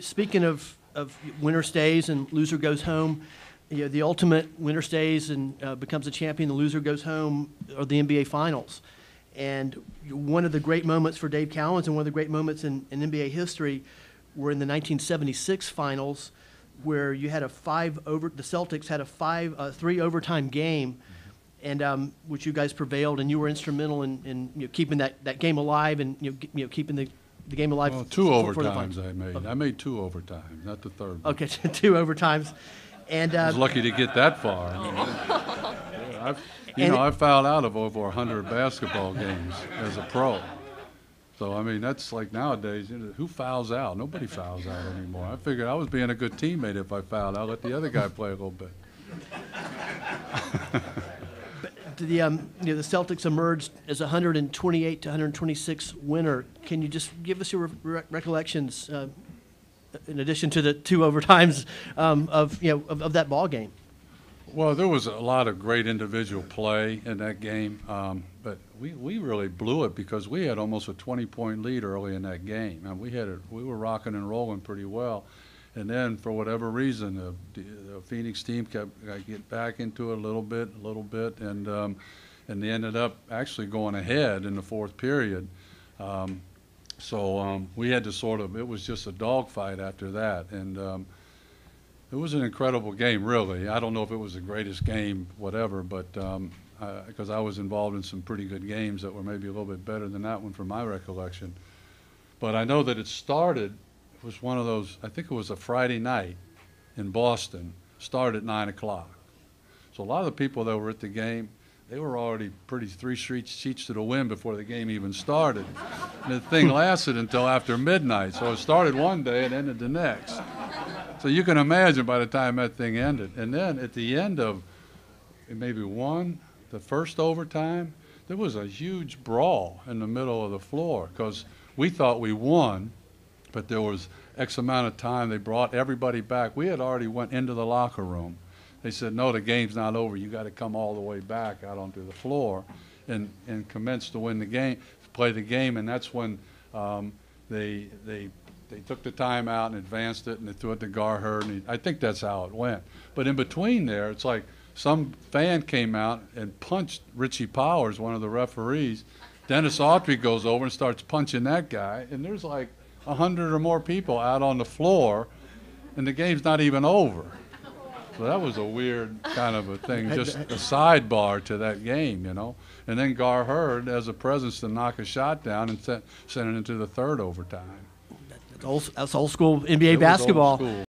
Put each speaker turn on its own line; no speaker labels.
Speaking of winner stays and loser goes home, the ultimate winner stays and becomes a champion, the loser goes home, are the NBA Finals. And one of the great moments for Dave Cowens and one of the great moments in NBA history were in the 1976 Finals, where you had the Celtics had a 3 overtime game, and which you guys prevailed, and you were instrumental in keeping that game alive and keeping the game alive.
Well, two overtimes I made. Okay. I made 2 overtimes, not the third one.
Okay, 2 overtimes. And
I was lucky to get that far. I fouled out of over 100 basketball games as a pro. So, I mean, that's like nowadays, who fouls out? Nobody fouls out anymore. I figured I was being a good teammate if I fouled out. Let the other guy play a little bit.
The Celtics emerged as a 128 to 126 winner. Can you just give us your recollections, in addition to the 2 overtimes, of that ball game?
Well, there was a lot of great individual play in that game, but we really blew it because we had almost a 20-point lead early in that game, and we were rocking and rolling pretty well. And then, for whatever reason, the Phoenix team kept getting back into it a little bit, and they ended up actually going ahead in the 4th period. So we had to it was just a dogfight after that. And it was an incredible game, really. I don't know if it was the greatest game, whatever, but because I was involved in some pretty good games that were maybe a little bit better than that one from my recollection. But I know that it was one of those, I think it was a Friday night in Boston, started at 9 o'clock. So a lot of the people that were at the game, they were already pretty 3 sheets to the wind before the game even started. And the thing lasted until after midnight. So it started one day and ended the next. So you can imagine by the time that thing ended. And then at the end of maybe the first overtime, there was a huge brawl in the middle of the floor because we thought we won, but there was X amount of time. They brought everybody back. We had already went into the locker room. They said, no, the game's not over. You got to come all the way back out onto the floor and commence to win the game, play the game. And that's when they took the time out and advanced it, and they threw it to Garherd. And I think that's how it went. But in between there, it's like some fan came out and punched Richie Powers, one of the referees. Dennis Autry goes over and starts punching that guy. And there's like 100 or more people out on the floor, and the game's not even over. So that was a weird kind of a thing, just a sidebar to that game, And then Garherd has a presence to knock a shot down and send it into the 3rd overtime.
That's old school NBA basketball.
Old school.